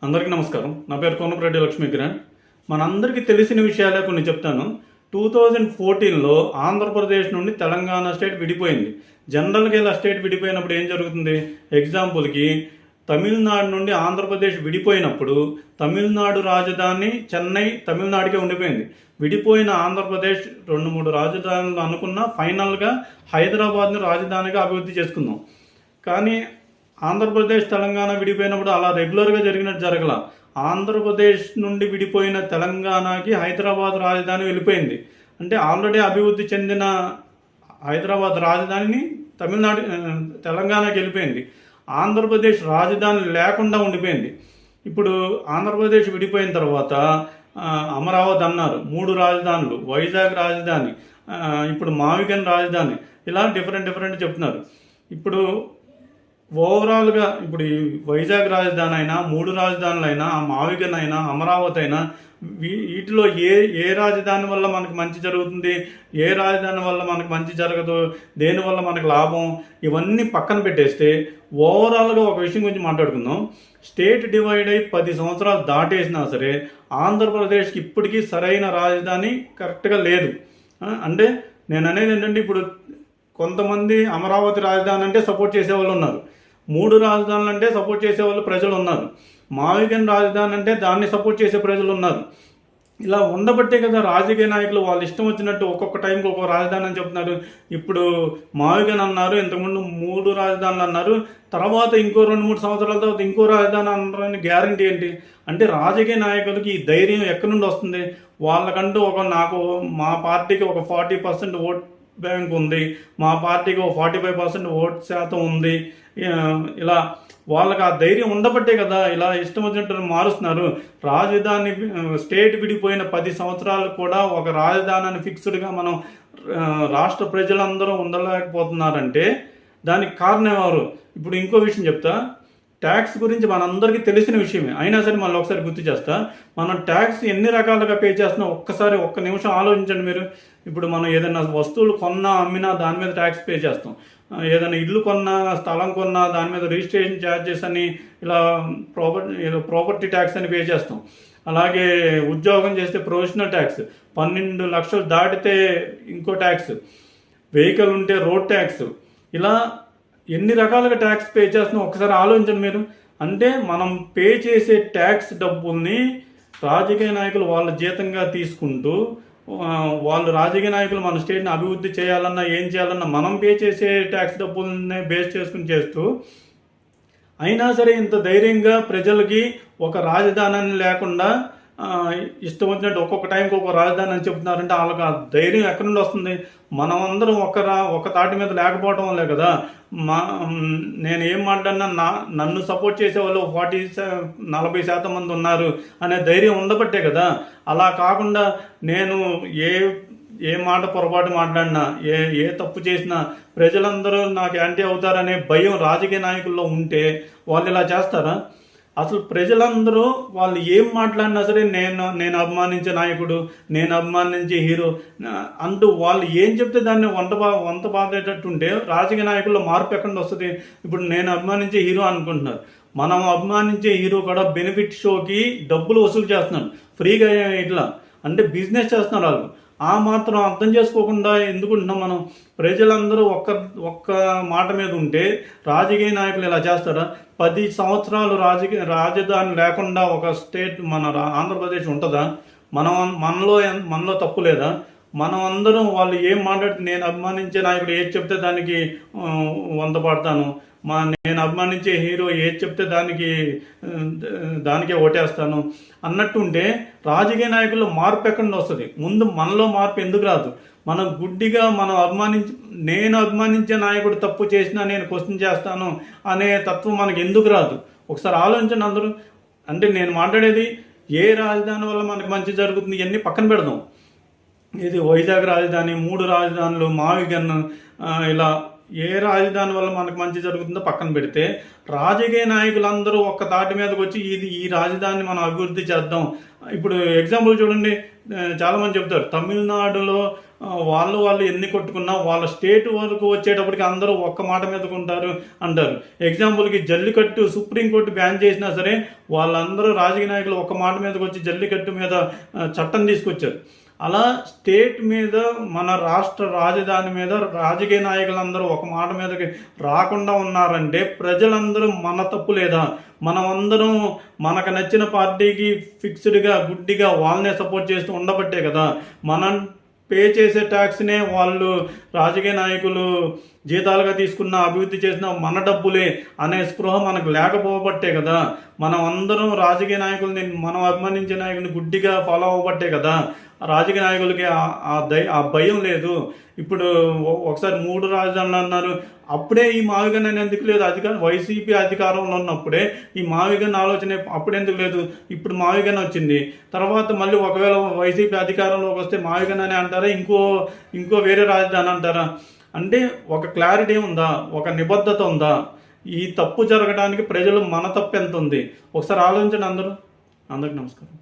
అందరికీ నమస్కారం. నా పేరు కోనపరెడ్డి లక్ష్మీకిరణ్. మనందరికీ తెలిసిన విషయాలే కొన్ని చెప్తాను. 2014లో ఆంధ్రప్రదేశ్ నుండి తెలంగాణ స్టేట్ విడిపోయింది. జనరల్గా ఇలా స్టేట్ విడిపోయినప్పుడు ఏం జరుగుతుంది? ఎగ్జాంపుల్కి తమిళనాడు నుండి ఆంధ్రప్రదేశ్ విడిపోయినప్పుడు తమిళనాడు రాజధాని చెన్నై తమిళనాడుకే ఉండిపోయింది. విడిపోయిన ఆంధ్రప్రదేశ్ 2-3 రాజధానులు అనుకున్న ఫైనల్గా హైదరాబాద్ని రాజధానిగా అభివృద్ధి చేసుకుందాం. కానీ ఆంధ్రప్రదేశ్ తెలంగాణ విడిపోయినప్పుడు అలా రెగ్యులర్గా జరిగినట్టు జరగల. ఆంధ్రప్రదేశ్ నుండి విడిపోయిన తెలంగాణకి హైదరాబాద్ రాజధాని వెళ్ళిపోయింది. అంటే ఆల్రెడీ అభివృద్ధి చెందిన హైదరాబాద్ రాజధానిని తెలంగాణకి వెళ్ళిపోయింది. ఆంధ్రప్రదేశ్ రాజధాని లేకుండా ఉండిపోయింది. ఇప్పుడు ఆంధ్రప్రదేశ్ విడిపోయిన తర్వాత అమరావతి అన్నారు, 3 రాజధానులు, వైజాగ్ రాజధాని, ఇప్పుడు మావిగన్ రాజధాని, ఇలా డిఫరెంట్ చెప్తున్నారు. ఇప్పుడు ఓవరాల్గా ఇప్పుడు ఈ వైజాగ్ రాజధాని అయినా, 3 రాజధానులు అయినా, మావిగన్ అయినా, అమరావతి అయినా, వీటిలో ఏ రాజధాని వల్ల మనకు మంచి జరుగుతుంది, ఏ రాజధాని వల్ల మనకు మంచి జరగదు, దేనివల్ల మనకు లాభం, ఇవన్నీ పక్కన పెట్టేస్తే ఓవరాల్గా ఒక విషయం గురించి మాట్లాడుకుందాం. స్టేట్ డివైడ్ అయి 10 సంవత్సరాలు దాటేసినా సరే ఆంధ్రప్రదేశ్కి ఇప్పటికీ సరైన రాజధాని కరెక్ట్గా లేదు. అంటే నేను అనేది ఏంటంటే, ఇప్పుడు కొంతమంది అమరావతి రాజధాని అంటే సపోర్ట్ చేసేవాళ్ళు ఉన్నారు, 3 రాజధానులు అంటే సపోర్ట్ చేసేవాళ్ళు ప్రజలు ఉన్నారు, మావిగన్ రాజధాని అంటే దాన్ని సపోర్ట్ చేసే ప్రజలు ఉన్నారు. ఇలా ఉండబట్టే కదా రాజకీయ నాయకులు వాళ్ళు ఇష్టం వచ్చినట్టు ఒక్కొక్క టైంకి ఒక్కొక్క రాజధాని అని చెప్తున్నారు. ఇప్పుడు మావిగన్ అన్నారు, ఇంతకుముందు 3 రాజధానులు అన్నారు, తర్వాత ఇంకో 2-3 సంవత్సరాల తర్వాత ఇంకో రాజధాని అన్నారని గ్యారంటీ ఏంటి? అంటే రాజకీయ నాయకులకి ఈ ధైర్యం ఎక్కడి నుండి వస్తుంది? వాళ్ళకంటూ మా పార్టీకి ఒక 40% ఓట్ బ్యాంక్ ఉంది, మా పార్టీకి ఒక 45% ఓట్ శాతం ఉంది, ఇలా వాళ్ళకి ఆ ధైర్యం ఉండబట్టే కదా ఇలా ఇష్టం వచ్చినట్టు మారుస్తున్నారు. రాజధాని స్టేట్ విడిపోయిన 10 సంవత్సరాలు కూడా ఒక రాజధానిని ఫిక్స్డ్గా మనం రాష్ట్ర ప్రజలందరూ ఉండలేకపోతున్నారంటే దానికి కారణం ఎవరు? ఇప్పుడు ఇంకో విషయం చెప్తా. ట్యాక్స్ గురించి మనందరికీ తెలిసిన విషయమే, అయినా సరే మళ్ళీ ఒకసారి గుర్తు చేస్తా. మనం ట్యాక్స్ ఎన్ని రకాలుగా పే చేస్తున్నాం ఒక్క నిమిషం ఆలోచించండి మీరు. ఇప్పుడు మనం ఏదైనా వస్తువులు కొన్నా, అమ్మినా దాని మీద ట్యాక్స్ పే చేస్తాం. ఏదైనా ఇల్లు కొన్నా, స్థలం కొన్నా దాని మీద రిజిస్ట్రేషన్ ఛార్జెస్ అని, ఇలా ప్రాపర్టీ ట్యాక్స్ అని పే చేస్తాం. అలాగే ఉద్యోగం చేస్తే ప్రొఫెషనల్ ట్యాక్స్, 12 లక్షలు దాటితే ఇంకో ట్యాక్స్, వెహికల్ ఉంటే రోడ్ ట్యాక్స్, ఇలా ఎన్ని రకాలుగా ట్యాక్స్ పే చేస్తున్నాం ఒకసారి ఆలోచించండి మీరు. అంటే మనం పే చేసే ట్యాక్స్ డబ్బుల్ని రాజకీయ నాయకులు వాళ్ళ జీతంగా తీసుకుంటూ, వాళ్ళు రాజకీయ నాయకులు మన స్టేట్ని అభివృద్ధి చేయాలన్నా ఏం చేయాలన్నా మనం పే చేసే ట్యాక్స్ డబ్బుల్ని బేస్ చేసుకుని చేస్తూ, అయినా సరే ఇంత ధైర్యంగా ప్రజలకి ఒక రాజధాని లేకుండా ఇష్టం వచ్చినట్టు ఒక్కొక్క టైంకి ఒక్కొక్క రాజధాని అని చెప్తున్నారంటే వాళ్ళకి ఆ ధైర్యం ఎక్కడి నుండి వస్తుంది? మనం అందరం ఒక తాటి మీద లేకపోవడం వల్లే కదా. నేను ఏం మాట్లాడినా నన్ను సపోర్ట్ చేసే వాళ్ళు 40% మంది ఉన్నారు అనే ధైర్యం ఉండబట్టే కదా. అలా కాకుండా నేను ఏ మాట పొరపాటు మాట్లాడినా, ఏ తప్పు చేసినా ప్రజలందరూ నాకు యాంటీ అవుతారనే భయం రాజకీయ నాయకుల్లో ఉంటే వాళ్ళు ఇలా చేస్తారా? అసలు ప్రజలందరూ వాళ్ళు ఏం మాట్లాడినా సరే నేను అభిమానించే నాయకుడు, నేను అభిమానించే హీరో అంటూ వాళ్ళు ఏం చెప్తే దాన్ని వంత బాధేటట్టుంటే రాజకీయ నాయకుల్లో మార్పు ఎక్కడ వస్తుంది? ఇప్పుడు నేను అభిమానించే హీరో అనుకుంటున్నారు, మనం అభిమానించే హీరో కూడా బెనిఫిట్ షోకి డబ్బులు వసూలు చేస్తున్నాడు ఫ్రీగా. ఇట్లా అంటే బిజినెస్ చేస్తున్నారు వాళ్ళు. ఆ మాత్రం అర్థం చేసుకోకుండా ఎందుకుంటున్నాం మనం? ప్రజలందరూ ఒక్క మాట మీద ఉంటే రాజకీయ నాయకులు ఇలా చేస్తారా? 10 సంవత్సరాలు రాజధాని లేకుండా ఒక స్టేట్ మన ఆంధ్రప్రదేశ్ ఉంటుందా? మనలో తప్పు లేదా? మనం అందరం వాళ్ళు ఏం మాట్లాడితే, నేను అభిమానించే నాయకుడు ఏది చెప్తే దానికి వంతపడతాను, నేను అభిమానించే హీరో ఏది చెప్తే దానికే ఓటేస్తాను అన్నట్టుంటే రాజకీయ నాయకుల్లో మార్పు ఎక్కడి నుండి వస్తుంది? ముందు మనలో మార్పు ఎందుకు రాదు? మనం గుడ్డిగా నేను అభిమానించే నాయకుడు తప్పు చేసినా నేను క్వశ్చన్ చేస్తాను అనే తత్వం మనకు ఎందుకు రాదు? ఒకసారి ఆలోచించండి అందరూ. అంటే నేను మాట్లాడేది ఏ రాజధాని వల్ల మనకు మంచి జరుగుతుంది ఇవన్నీ పక్కన పెడదాం. ఇది వైజాగ్ రాజధాని, 3 రాజధానులు, మావిగన్, ఇలా ఏ రాజధాని వల్ల మనకు మంచి జరుగుతుందో పక్కన పెడితే రాజకీయ నాయకులందరూ ఒక్క తాటి మీదకి వచ్చి ఈ రాజధానిని మనం అభివృద్ధి చేద్దాం. ఇప్పుడు ఎగ్జాంపుల్ చూడండి, చాలా మంది చెప్తారు తమిళనాడులో వాళ్ళు ఎన్ని కొట్టుకున్నా వాళ్ళ స్టేట్ వరకు వచ్చేటప్పటికి అందరూ ఒక్క మాట మీదకుంటారు అంటారు. ఎగ్జాంపుల్కి జల్లికట్టు సుప్రీంకోర్టు బ్యాన్ చేసినా సరే వాళ్ళందరూ రాజకీయ నాయకులు ఒక్క మాట మీదకి వచ్చి జల్లికట్టు మీద చట్టం తీసుకొచ్చారు. అలా స్టేట్ మీద మన రాష్ట్ర రాజధాని మీద రాజకీయ నాయకులందరూ ఒక మాట మీదకి రాకుండా ఉన్నారంటే ప్రజలందరూ మన తప్పు లేదా? మనమందరం మనకు నచ్చిన పార్టీకి ఫిక్స్డ్గా గుడ్డిగా వాళ్ళనే సపోర్ట్ చేస్తూ ఉండబట్టే కదా మనం పే చేసే ట్యాక్స్నే వాళ్ళు రాజకీయ నాయకులు జీతాలుగా తీసుకున్న అభివృద్ధి చేసిన మన డబ్బులే అనే స్పృహ మనకు లేకపోబట్టే కదా మనం అందరం రాజకీయ నాయకుల్ని మనం అభిమానించే నాయకుల్ని గుడ్డిగా ఫాలో అవ్వబట్టే కదా రాజకీయ నాయకులకి ఆ భయం లేదు. ఇప్పుడు ఒకసారి 3 రాజధానులు అన్నారు, అప్పుడే ఈ మావిగన్ అని ఎందుకు లేదు? వైసీపీ అధికారంలో ఉన్నప్పుడే ఈ మావిగన్ ఆలోచన అప్పుడు ఎందుకు లేదు? ఇప్పుడు మావిగన్ వచ్చింది, తర్వాత మళ్ళీ ఒకవేళ వైసీపీ అధికారంలోకి వస్తే మావిగన్ అని అంటారా, ఇంకో వేరే రాజధాని అంటారా? అంటే ఒక క్లారిటీ ఉందా, ఒక నిబద్ధత ఉందా? ఈ తప్పు జరగడానికి ప్రజలు మన తప్పు ఎంత ఉంది ఒకసారి ఆలోచించండి అందరూ. అందరికి నమస్కారం.